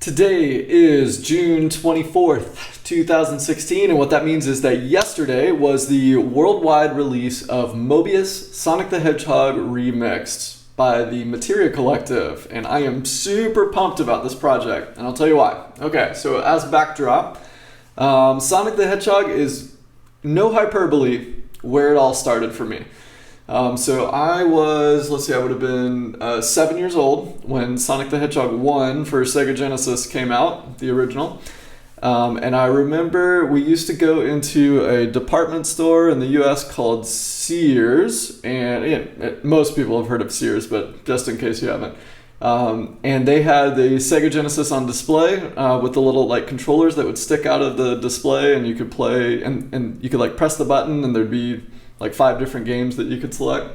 Today is June 24th, 2016, and what that means is that yesterday was the worldwide release of Mobius Sonic the Hedgehog Remixed by the Materia Collective, and I am super pumped about this project, and I'll tell you why. Okay, so as backdrop, Sonic the Hedgehog is no hyperbole where it all started for me. So I was, I would have been 7 years old when Sonic the Hedgehog 1 for Sega Genesis came out, the original. And I remember we used to go into a department store in the US called Sears, and most people have heard of Sears, but just in case you haven't. And they had the Sega Genesis on display with the little controllers that would stick out of the display, and you could play, and you could press the button and there'd be 5 different games that you could select.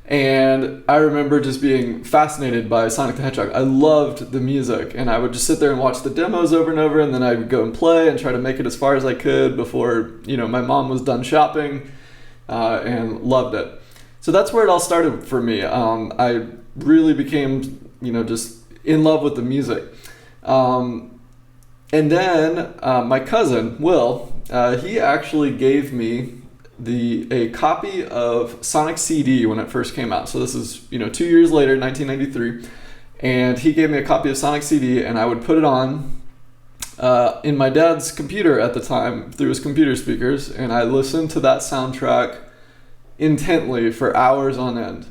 And I remember just being fascinated by Sonic the Hedgehog. I loved the music, and I would just sit there and watch the demos over and over, and then I would go and play and try to make it as far as I could before, my mom was done shopping, and loved it. So that's where it all started for me. I really became, just in love with the music. And then my cousin, Will, he actually gave me a copy of Sonic CD when it first came out. So this is 2 years later, 1993, and he gave me a copy of Sonic CD, and I would put it on in my dad's computer at the time through his computer speakers, and I listened to that soundtrack intently for hours on end.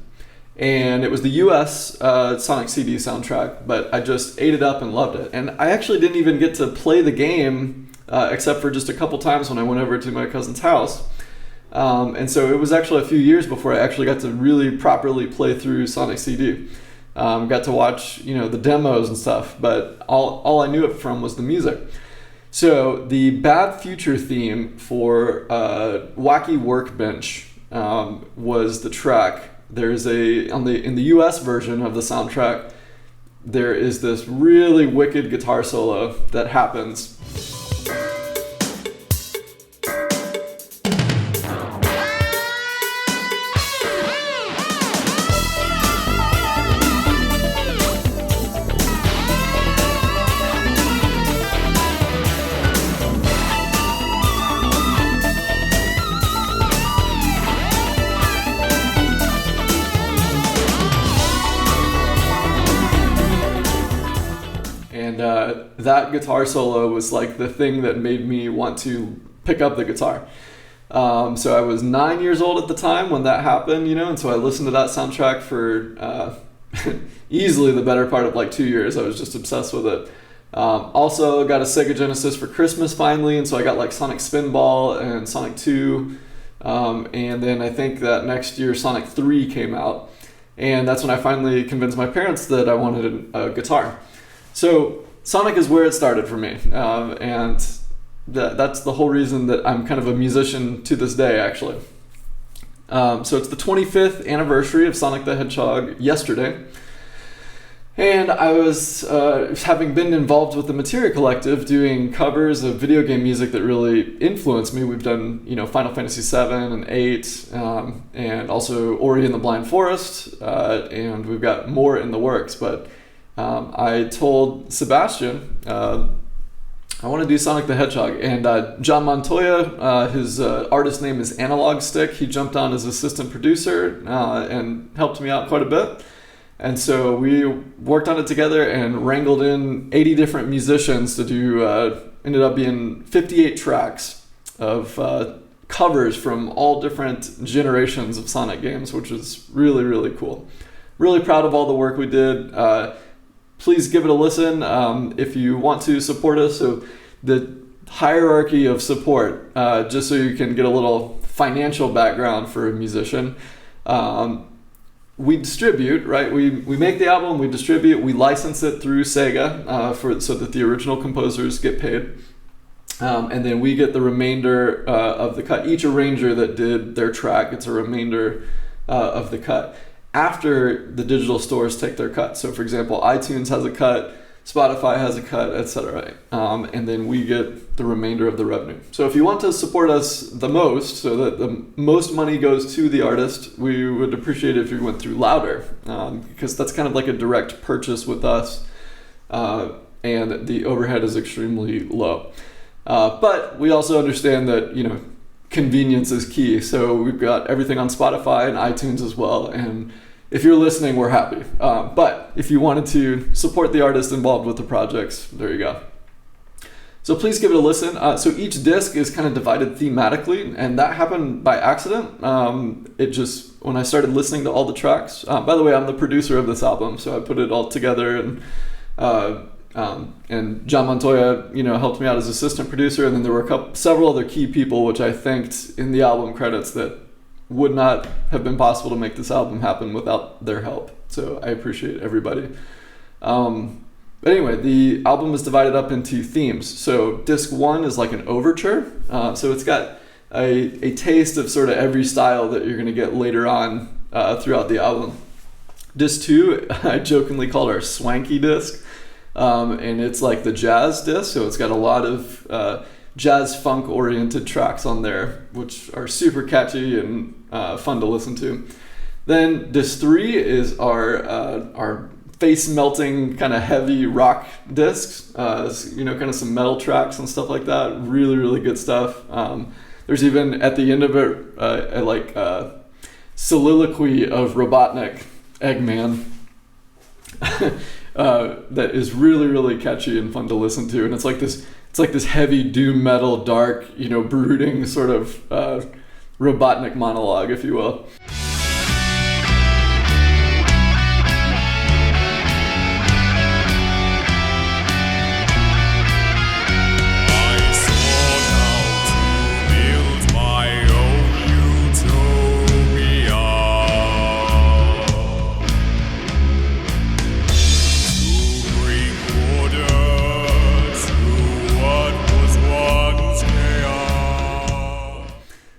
And it was the US Sonic CD soundtrack, but I just ate it up and loved it. And I actually didn't even get to play the game except for just a couple times when I went over to my cousin's house. And so it was actually a few years before I actually got to really properly play through Sonic CD. Got to watch, the demos and stuff, but all I knew it from was the music. So the Bad Future theme for Wacky Workbench was the track. There's in the US version of the soundtrack, there is this really wicked guitar solo that happens. That guitar solo was the thing that made me want to pick up the guitar. So I was 9 years old at the time when that happened, and so I listened to that soundtrack for easily the better part of 2 years. I was just obsessed with it. Also got a Sega Genesis for Christmas finally, and so I got Sonic Spinball and Sonic 2. And then I think that next year Sonic 3 came out, and that's when I finally convinced my parents that I wanted a guitar. So Sonic is where it started for me, and that's the whole reason that I'm kind of a musician to this day, actually. So it's the 25th anniversary of Sonic the Hedgehog yesterday, and I was, having been involved with the Materia Collective, doing covers of video game music that really influenced me. We've done, Final Fantasy 7 and 8, and also Ori and the Blind Forest, and we've got more in the works, but I told Sebastian I want to do Sonic the Hedgehog, and John Montoya, his artist name is Analog Stick. He jumped on as assistant producer and helped me out quite a bit. And so we worked on it together and wrangled in 80 different musicians to do, ended up being 58 tracks of covers from all different generations of Sonic games, which is really, really cool. Really proud of all the work we did. Please give it a listen if you want to support us. So the hierarchy of support, just so you can get a little financial background for a musician. We distribute, right? We make the album, we distribute, we license it through Sega so that the original composers get paid. And then we get the remainder of the cut. Each arranger that did their track gets a remainder of the cut after the digital stores take their cut. So for example, iTunes has a cut, Spotify has a cut, etc. And then we get the remainder of the revenue. So if you want to support us the most, so that the most money goes to the artist, we would appreciate it if you went through Louder, because that's kind of like a direct purchase with us. and the overhead is extremely low. But we also understand that, convenience is key. So we've got everything on Spotify and iTunes as well. And if you're listening, we're happy. But if you wanted to support the artist involved with the projects, there you go. So please give it a listen. So each disc is kind of divided thematically, and that happened by accident. When I started listening to all the tracks, by the way, I'm the producer of this album, so I put it all together, and John Montoya, helped me out as assistant producer, and then there were several other key people which I thanked in the album credits that would not have been possible to make this album happen without their help. So I appreciate everybody. But anyway, the album is divided up into themes. So disc 1 is like an overture. So it's got a taste of sort of every style that you're going to get later on throughout the album. Disc 2, I jokingly called our swanky disc. And it's like the jazz disc. So it's got a lot of jazz funk oriented tracks on there, which are super catchy and fun to listen to. Then disc 3 is our face-melting kind of heavy rock discs, kind of some metal tracks and stuff like that. Really, really good stuff. There's even at the end of it a soliloquy of Robotnik, Eggman, that is really, really catchy and fun to listen to. And it's like this heavy doom metal, dark, brooding sort of Robotnik monologue, if you will.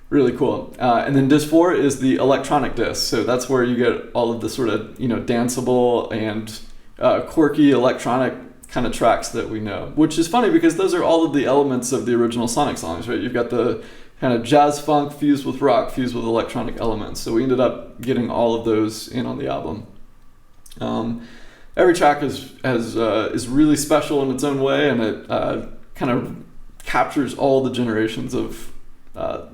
Really cool. And then disc 4 is the electronic disc. So that's where you get all of the sort of, danceable and quirky electronic kind of tracks that we know, which is funny because those are all of the elements of the original Sonic songs, right? You've got the kind of jazz funk fused with rock, fused with electronic elements. So we ended up getting all of those in on the album. Every track is really special in its own way, and it kind of captures all the generations of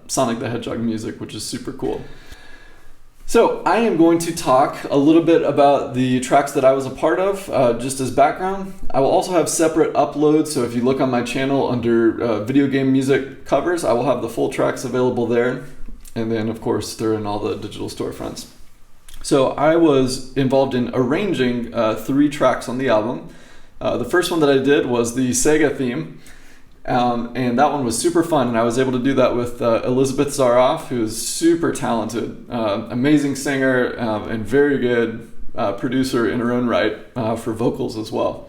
Sonic the Hedgehog music, which is super cool. So I am going to talk a little bit about the tracks that I was a part of, just as background. I will also have separate uploads, so if you look on my channel under video game music covers, I will have the full tracks available there. And then, of course, they're in all the digital storefronts. So I was involved in arranging 3 tracks on the album. The first one that I did was the Sega theme. And that one was super fun, and I was able to do that with Elizabeth Zaroff, who is super talented, amazing singer, and very good producer in her own right for vocals as well.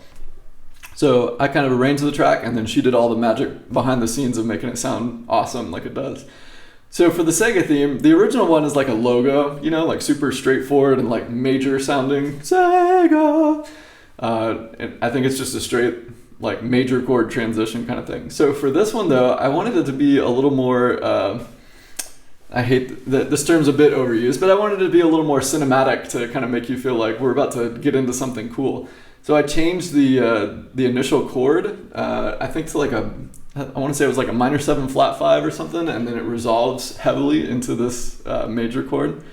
So I kind of arranged the track, and then she did all the magic behind the scenes of making it sound awesome like it does. So for the Sega theme, the original one is like a logo, like super straightforward and like major sounding Sega. And I think it's just a straight like major chord transition kind of thing. So for this one though, I wanted it to be a little more, I hate that this term's a bit overused, but I wanted it to be a little more cinematic to kind of make you feel like we're about to get into something cool. So I changed the initial chord, I think to I want to say it was like a minor 7 flat 5 or something, and then it resolves heavily into this major chord.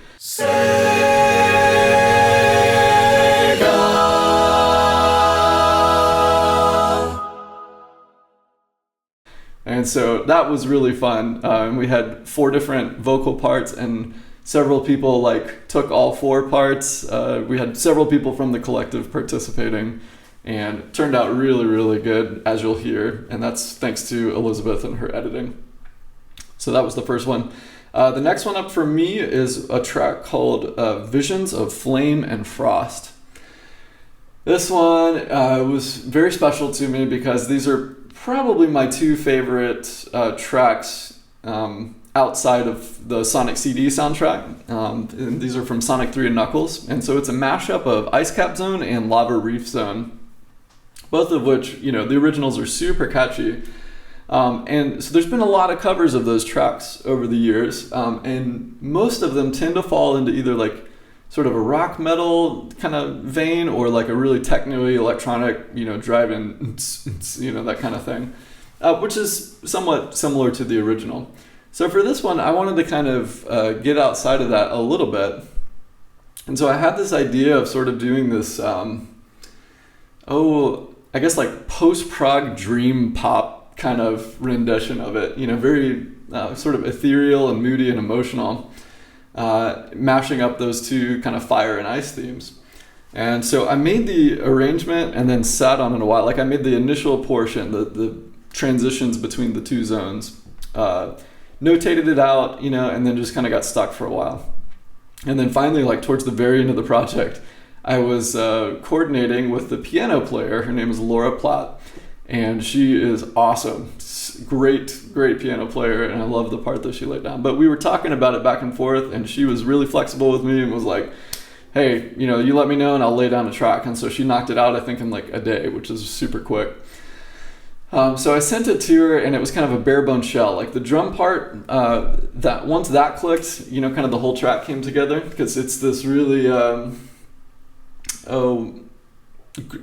And so that was really fun. And we had 4 different vocal parts, and several people took all 4 parts. We had several people from the collective participating, and it turned out really, really good, as you'll hear. And that's thanks to Elizabeth and her editing. So that was the first one. The next one up for me is a track called Visions of Flame and Frost. This one was very special to me because these are probably my 2 favorite tracks outside of the Sonic CD soundtrack. And these are from Sonic 3 and Knuckles. And so it's a mashup of Ice Cap Zone and Lava Reef Zone, both of which, the originals are super catchy. And so there's been a lot of covers of those tracks over the years. And most of them tend to fall into either sort of a rock metal kind of vein, or like a really techno electronic, drive-in, that kind of thing, which is somewhat similar to the original. So for this one, I wanted to kind of get outside of that a little bit. And so I had this idea of sort of doing this, I guess like post-prog dream pop kind of rendition of it, very sort of ethereal and moody and emotional, mashing up those two kind of fire and ice themes. And so I made the arrangement and then sat on it a while. Like I made the initial portion, the transitions between the two zones, notated it out, and then just kind of got stuck for a while. And then finally, like towards the very end of the project, I was coordinating with the piano player. Her name is Laura Platt, and she is awesome. Great piano player, and I love the part that she laid down. But we were talking about it back and forth, and she was really flexible with me and was like, hey, you let me know and I'll lay down a track. And so she knocked it out, I think, in like a day, which is super quick. So I sent it to her, and it was kind of a bare bone shell. Like the drum part, that once that clicked, kind of the whole track came together, because it's this really,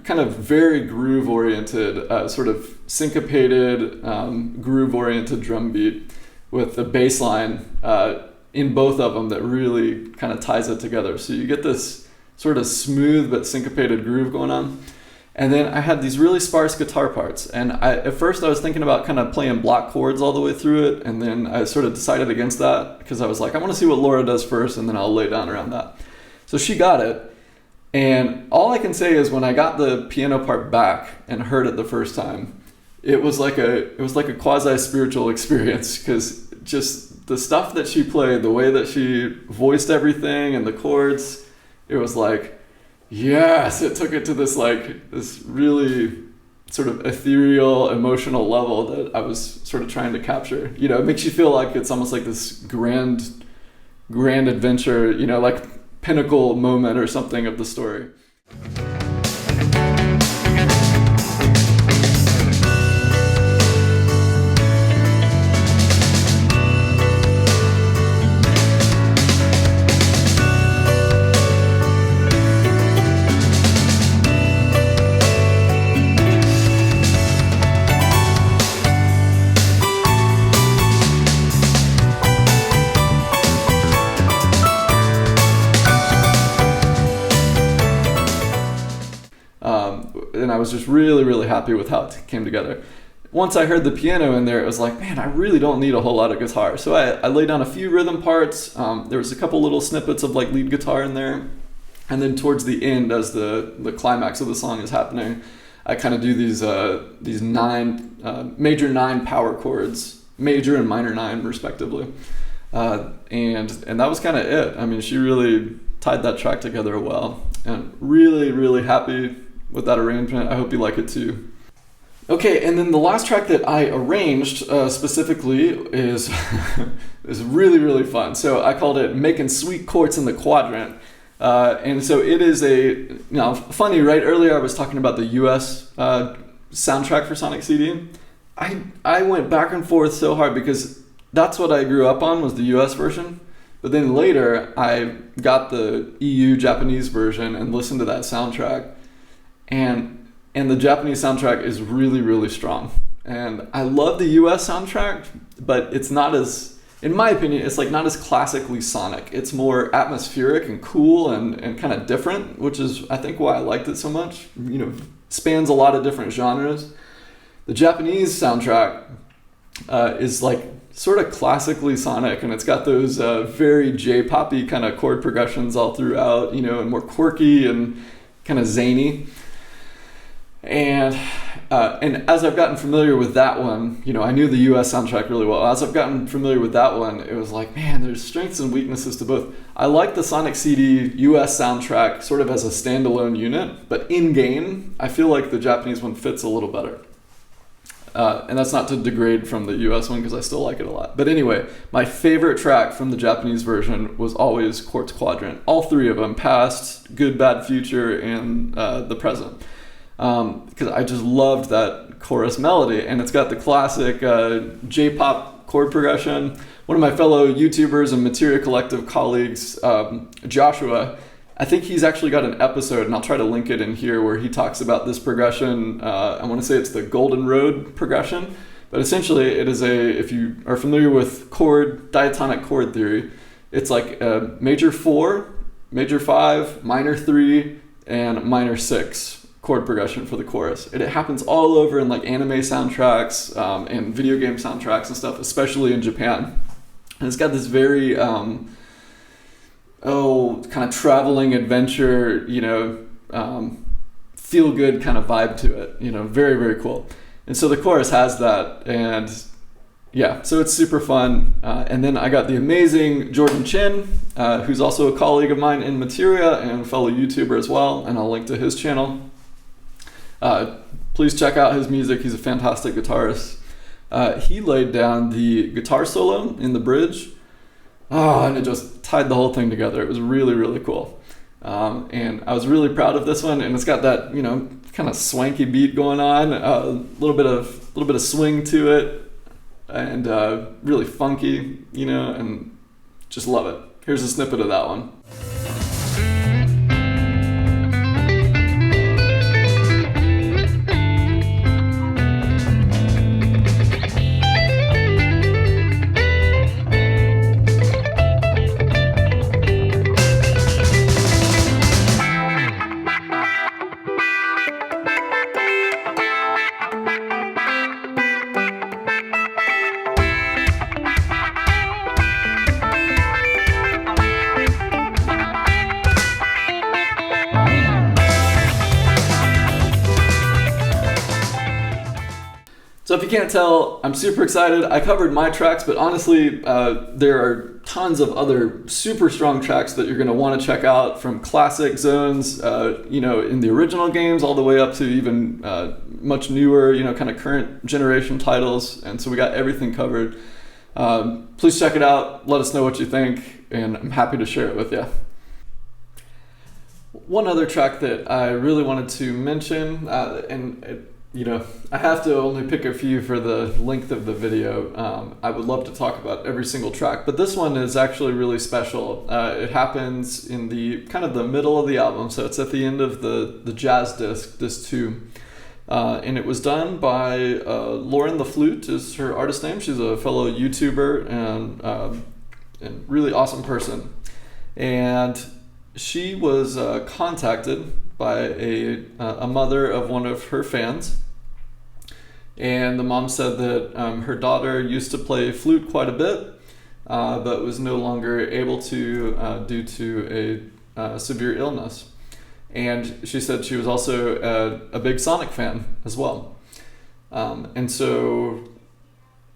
kind of very groove-oriented, sort of syncopated, groove-oriented drum beat with the bass line in both of them that really kind of ties it together. So you get this sort of smooth but syncopated groove going on. And then I had these really sparse guitar parts, and at first I was thinking about kind of playing block chords all the way through it, and then I sort of decided against that because I was like, I want to see what Laura does first, and then I'll lay down around that. So she got it, and all I can say is when I got the piano part back and heard it the first time, it was like a quasi-spiritual experience, because just the stuff that she played, the way that she voiced everything and the chords, it was like, yes, it took it to this really sort of ethereal, emotional level that I was sort of trying to capture. It makes you feel like it's almost like this grand adventure, like pinnacle moment or something of the story. And I was just really, really happy with how it came together. Once I heard the piano in there, it was like, man, I really don't need a whole lot of guitar. So I laid down a few rhythm parts. There was a couple little snippets of like lead guitar in there. And then towards the end, as the climax of the song is happening, I kind of do these major 9 power chords, major and minor 9 respectively. And that was kind of it. I mean, she really tied that track together well, and really, really happy with that arrangement. I hope you like it too. Okay, and then the last track that I arranged specifically is really, really fun. So I called it Making Sweet Quartz in the Quadrant. And so it is funny, right? Earlier I was talking about the US soundtrack for Sonic CD. I went back and forth so hard because that's what I grew up on, was the US version. But then later I got the EU Japanese version and listened to that soundtrack. And the Japanese soundtrack is really, really strong. And I love the US soundtrack, but it's not as, in my opinion, it's like not as classically Sonic. It's more atmospheric and cool and kind of different, which is, I think, why I liked it so much. Spans a lot of different genres. The Japanese soundtrack is like sort of classically Sonic, and it's got those very J-poppy kind of chord progressions all throughout, and more quirky and kind of zany. And as I've gotten familiar with that one, I knew the US soundtrack really well. As I've gotten familiar with that one, it was like, man, there's strengths and weaknesses to both. I like the Sonic CD US soundtrack sort of as a standalone unit, but in-game, I feel like the Japanese one fits a little better. And that's not to degrade from the US one, because I still like it a lot. But anyway, my favorite track from the Japanese version was always Quartz Quadrant. All 3 of them, past, good, bad, future, and the present. Because I just loved that chorus melody, and it's got the classic J-pop chord progression. One of my fellow YouTubers and Materia Collective colleagues, Joshua, I think he's actually got an episode, and I'll try to link it in here, where he talks about this progression. I want to say it's the Golden Road progression, but essentially it is if you are familiar with diatonic chord theory, it's like a major 4, major 5, minor 3, and minor 6 chord progression for the chorus. And it happens all over in like anime soundtracks and video game soundtracks and stuff, especially in Japan. And it's got this very kind of traveling adventure, feel good kind of vibe to it, very, very cool. And so the chorus has that, and yeah, so it's super fun. And then I got the amazing Jordan Chin, who's also a colleague of mine in Materia and a fellow YouTuber as well, and I'll link to his channel. Please check out his music. He's a fantastic guitarist. He laid down the guitar solo in the bridge. And it just tied the whole thing together. It was really, really cool. And I was really proud of this one. And it's got that, kind of swanky beat going on, a little bit of swing to it, and really funky, and just love it. Here's a snippet of that one. So if you can't tell, I'm super excited. I covered my tracks, but honestly, there are tons of other super strong tracks that you're going to want to check out, from classic zones, in the original games, all the way up to even much newer, kind of current generation titles. And so we got everything covered. Please check it out. Let us know what you think, and I'm happy to share it with you. One other track that I really wanted to mention, I have to only pick a few for the length of the video. I would love to talk about every single track, but this one is actually really special. It happens in the kind of the middle of the album, so it's at the end of the jazz disc 2. And it was done by Lauren the Flute is her artist name. She's a fellow YouTuber and really awesome person. And she was contacted by a mother of one of her fans. And the mom said that her daughter used to play flute quite a bit, but was no longer able to due to a severe illness. And she said she was also a big Sonic fan as well. And so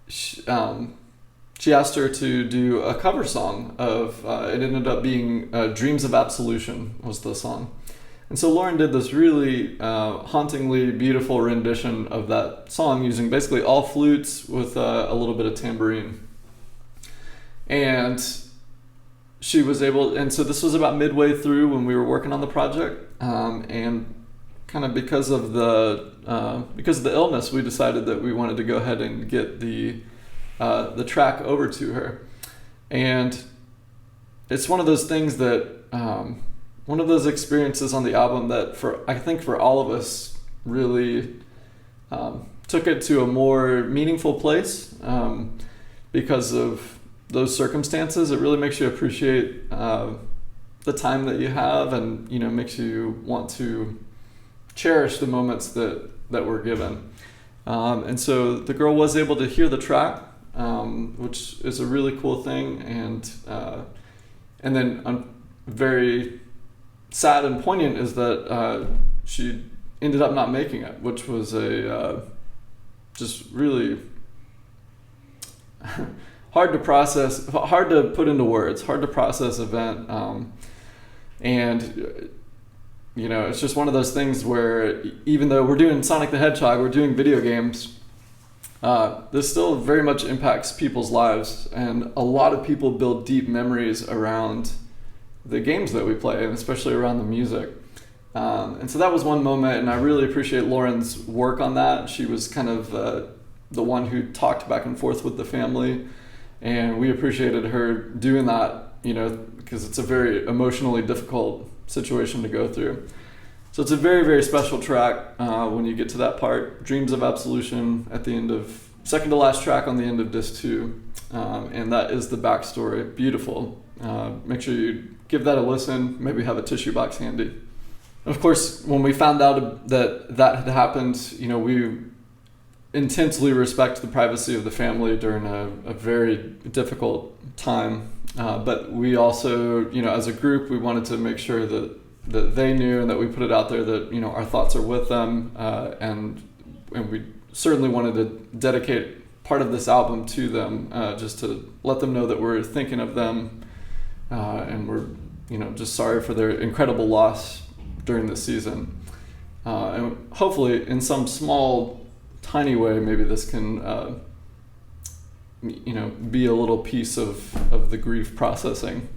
she asked her to do a cover song of, it ended up being Dreams of Absolution was the song. And so Lauren did this really hauntingly beautiful rendition of that song using basically all flutes with a little bit of tambourine. And she was able, and so this was about midway through when we were working on the project, and kind of because of the illness, we decided that we wanted to go ahead and get the track over to her. And it's one of those things that one of those experiences on the album that I think for all of us really took it to a more meaningful place because of those circumstances. It really makes you appreciate the time that you have, and makes you want to cherish the moments that we're given. And so the girl was able to hear the track, which is a really cool thing, and then very sad and poignant is that she ended up not making it, which was a just really hard to process, hard to put into words, hard to process event. And it's just one of those things where even though we're doing Sonic the Hedgehog, we're doing video games, this still very much impacts people's lives, and a lot of people build deep memories around the games that we play, and especially around the music. And so that was one moment, and I really appreciate Lauren's work on that. She was kind of the one who talked back and forth with the family, and we appreciated her doing that, because it's a very emotionally difficult situation to go through. So it's a very, very special track when you get to that part. Dreams of Absolution at the end of, second to last track on the end of disc 2. And that is the backstory. Beautiful. Make sure you give that a listen, maybe have a tissue box handy. Of course, when we found out that had happened, we intensely respect the privacy of the family during a very difficult time. But we also, as a group, we wanted to make sure that they knew and that we put it out there that, our thoughts are with them. And we certainly wanted to dedicate part of this album to them, just to let them know that we're thinking of them. And we're, just sorry for their incredible loss during this season. And hopefully in some small, tiny way, maybe this can, be a little piece of the grief processing